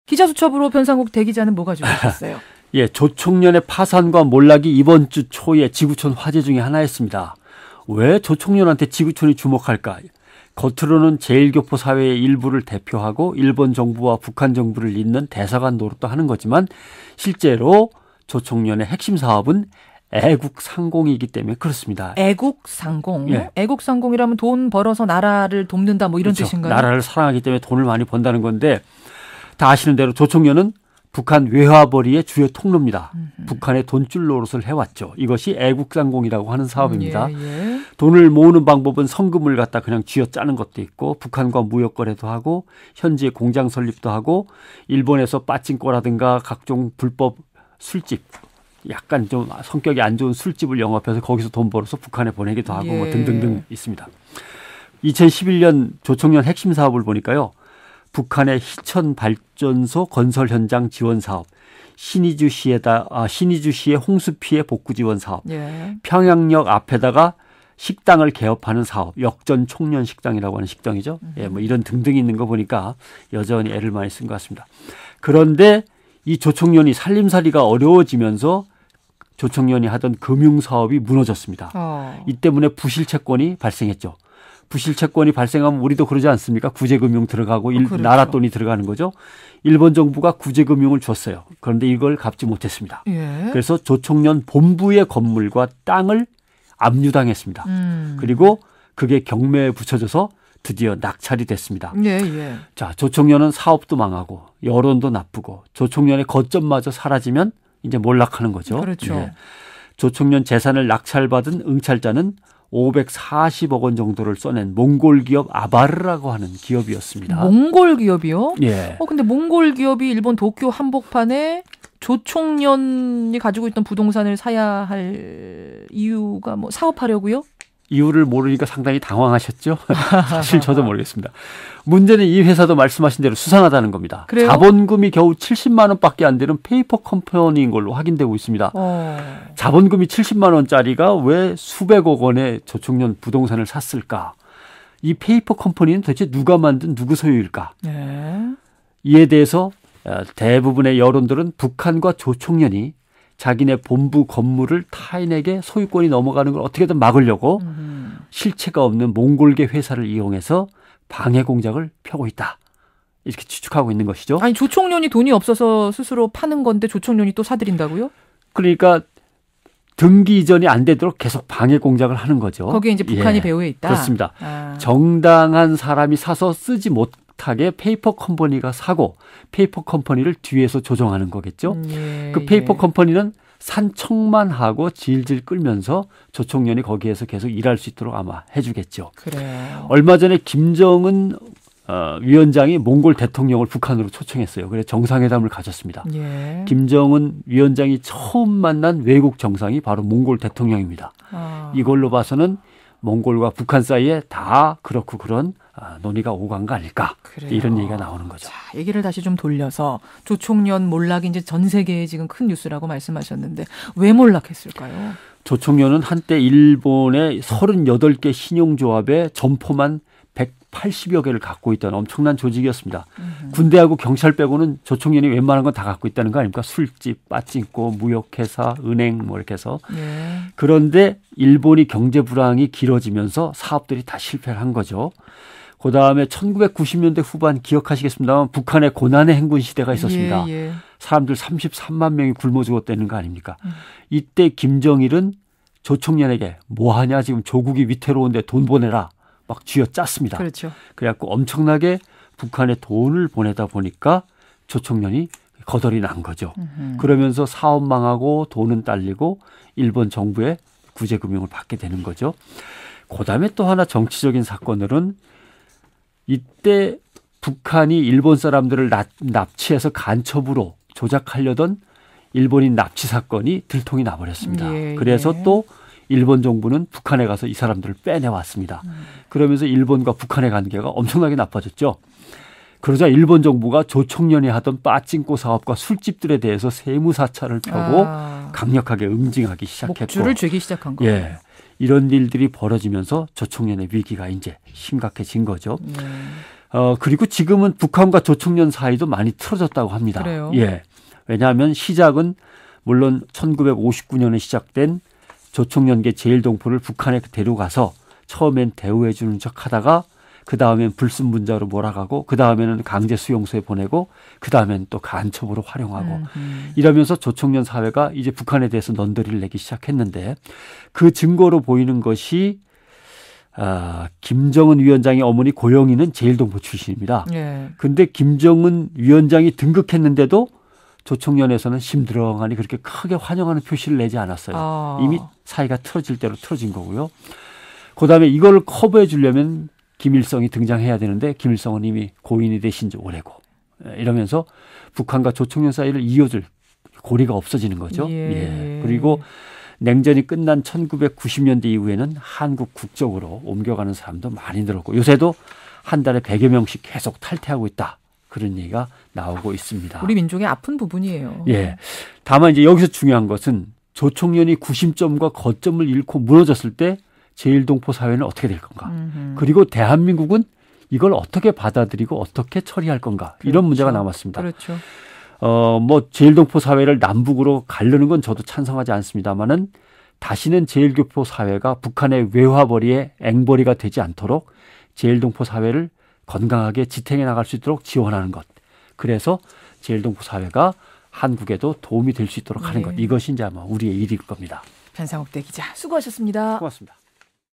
기자수첩으로 변상욱 대기자는 뭐 가지고 오셨어요? 예, 조총련의 파산과 몰락이 이번 주 초에 지구촌 화제 중에 하나였습니다. 왜 조총련한테 지구촌이 주목할까? 겉으로는 제1교포 사회의 일부를 대표하고 일본 정부와 북한 정부를 잇는 대사관 노릇도 하는 거지만 실제로 조총련의 핵심 사업은 애국상공이기 때문에 그렇습니다. 애국상공? 예. 애국상공이라면 돈 벌어서 나라를 돕는다 뭐 이런 그렇죠. 뜻인가요? 나라를 사랑하기 때문에 돈을 많이 번다는 건데 다 아시는 대로 조총련은 북한 외화벌이의 주요 통로입니다. 북한의 돈줄 노릇을 해왔죠. 이것이 애국상공이라고 하는 사업입니다. 예. 돈을 모으는 방법은 성금을 갖다 그냥 쥐어짜는 것도 있고 북한과 무역 거래도 하고 현지에 공장 설립도 하고 일본에서 빠찡꼬라든가 각종 불법 술집 약간 좀 성격이 안 좋은 술집을 영업해서 거기서 돈 벌어서 북한에 보내기도 하고 뭐 등등등 있습니다. 2011년 조총련 핵심 사업을 보니까요. 북한의 희천 발전소 건설 현장 지원 사업, 신의주시의 홍수 피해 복구 지원 사업, 평양역 앞에다가 식당을 개업하는 사업, 역전 총련 식당이라고 하는 식당이죠. 예, 뭐 이런 등등이 있는 거 보니까 여전히 애를 많이 쓴 것 같습니다. 그런데 이 조총련이 살림살이가 어려워지면서 조총련이 하던 금융사업이 무너졌습니다. 이 때문에 부실채권이 발생했죠. 부실채권이 발생하면 우리도 그러지 않습니까? 구제금융 들어가고 그렇죠. 나라 돈이 들어가는 거죠. 일본 정부가 구제금융을 줬어요. 그런데 이걸 갚지 못했습니다. 예. 그래서 조총련 본부의 건물과 땅을 압류당했습니다. 그리고 그게 경매에 붙여져서 드디어 낙찰이 됐습니다. 자, 조총련은 사업도 망하고 여론도 나쁘고 조총련의 거점마저 사라지면 이제 몰락하는 거죠. 그렇죠. 예. 조총련 재산을 낙찰받은 응찰자는 540억 원 정도를 써낸 몽골 기업 아바르라고 하는 기업이었습니다. 몽골 기업이요? 예. 근데 몽골 기업이 일본 도쿄 한복판에 조총련이 가지고 있던 부동산을 사야 할 이유가 뭐 사업하려고요? 이유를 모르니까 상당히 당황하셨죠? 사실 저도 모르겠습니다. 문제는 이 회사도 말씀하신 대로 수상하다는 겁니다. 그래요? 자본금이 겨우 70만 원밖에 안 되는 페이퍼 컴퍼니인 걸로 확인되고 있습니다. 자본금이 70만 원짜리가 왜 수백억 원의 조총련 부동산을 샀을까? 이 페이퍼 컴퍼니는 도대체 누가 만든 누구 소유일까? 이에 대해서 대부분의 여론들은 북한과 조총련이 자기네 본부 건물을 타인에게 소유권이 넘어가는 걸 어떻게든 막으려고 실체가 없는 몽골계 회사를 이용해서 방해 공작을 펴고 있다. 이렇게 추측하고 있는 것이죠. 아니 조총련이 돈이 없어서 스스로 파는 건데 조총련이 또 사들인다고요? 그러니까 등기 이전이 안 되도록 계속 방해 공작을 하는 거죠. 거기에 이제 북한이 배후에 있다? 그렇습니다. 정당한 사람이 사서 쓰지 못하게 페이퍼 컴퍼니가 사고 페이퍼 컴퍼니를 뒤에서 조정하는 거겠죠. 그 페이퍼 컴퍼니는 산청만 하고 질질 끌면서 조총련이 거기에서 계속 일할 수 있도록 아마 해주겠죠. 그래요. 얼마 전에 김정은 위원장이 몽골 대통령을 북한으로 초청했어요. 그래서 정상회담을 가졌습니다. 김정은 위원장이 처음 만난 외국 정상이 바로 몽골 대통령입니다. 이걸로 봐서는 몽골과 북한 사이에 다 그렇고 그런 논의가 오고 간 거 아닐까. 그래요. 이런 얘기가 나오는 거죠. 자, 얘기를 다시 좀 돌려서 조총련 몰락이 이제 전 세계에 지금 큰 뉴스라고 말씀하셨는데 왜 몰락했을까요? 조총련은 한때 일본의 38개 신용조합의 점포만 180여 개를 갖고 있던 엄청난 조직이었습니다. 군대하고 경찰 빼고는 조총련이 웬만한 건 다 갖고 있다는 거 아닙니까? 술집, 빠찡코, 무역회사, 은행 뭐 이렇게 해서. 그런데 일본이 경제 불황이 길어지면서 사업들이 다 실패를 한 거죠. 그다음에 1990년대 후반 기억하시겠습니다만 북한의 고난의 행군 시대가 있었습니다. 사람들 33만 명이 굶어 죽었다는 거 아닙니까? 이때 김정일은 조총련에게 뭐하냐 지금 조국이 위태로운데 돈 보내라. 막 쥐어짰습니다. 그렇죠. 그래갖고 엄청나게 북한에 돈을 보내다 보니까 조총련이 거덜이 난 거죠. 그러면서 사업 망하고 돈은 딸리고 일본 정부의 구제금융을 받게 되는 거죠. 그다음에 또 하나 정치적인 사건들은 이때 북한이 일본 사람들을 납치해서 간첩으로 조작하려던 일본인 납치 사건이 들통이 나버렸습니다. 그래서 또 일본 정부는 북한에 가서 이 사람들을 빼내왔습니다. 그러면서 일본과 북한의 관계가 엄청나게 나빠졌죠. 그러자 일본 정부가 조총련이 하던 빠찡코 사업과 술집들에 대해서 세무사찰을 펴고 강력하게 응징하기 시작했고. 목줄을 쥐기 시작한 거예요. 이런 일들이 벌어지면서 조총련의 위기가 이제 심각해진 거죠. 그리고 지금은 북한과 조총련 사이도 많이 틀어졌다고 합니다. 그래요? 예. 왜냐하면 시작은 물론 1959년에 시작된 조총련계 제1동포를 북한에 데려가서 처음엔 대우해 주는 척 하다가 그 다음엔 불순분자로 몰아가고 그 다음에는 강제 수용소에 보내고 그 다음엔 또 간첩으로 활용하고 이러면서 조총련 사회가 이제 북한에 대해서 넌더리를 내기 시작했는데 그 증거로 보이는 것이 김정은 위원장의 어머니 고영이는 제1동포 출신입니다. 그런데 김정은 위원장이 등극했는데도 조총련에서는 심드렁하니 그렇게 크게 환영하는 표시를 내지 않았어요. 이미 사이가 틀어질 대로 틀어진 거고요. 그다음에 이걸 커버해 주려면 김일성이 등장해야 되는데 김일성은 이미 고인이 되신 지 오래고 이러면서 북한과 조총련 사이를 이어줄 고리가 없어지는 거죠. 예. 그리고 냉전이 끝난 1990년대 이후에는 한국 국적으로 옮겨가는 사람도 많이 늘었고 요새도 한 달에 100여 명씩 계속 탈퇴하고 있다. 그런 얘기가 나오고 있습니다. 우리 민족의 아픈 부분이에요. 예. 다만 이제 여기서 중요한 것은 조총련이 구심점과 거점을 잃고 무너졌을 때 제1동포 사회는 어떻게 될 건가? 그리고 대한민국은 이걸 어떻게 받아들이고 어떻게 처리할 건가? 그렇죠. 이런 문제가 남았습니다. 그렇죠. 뭐 제1동포 사회를 남북으로 가르는 건 저도 찬성하지 않습니다만은 다시는 제1교포 사회가 북한의 외화벌이의 앵벌이가 되지 않도록 제1동포 사회를 건강하게 지탱해 나갈 수 있도록 지원하는 것. 그래서 제1동포 사회가 한국에도 도움이 될 수 있도록 하는 것. 이것이 이제 아마 우리의 일일 겁니다. 변상욱 대기자 수고하셨습니다. 고맙습니다.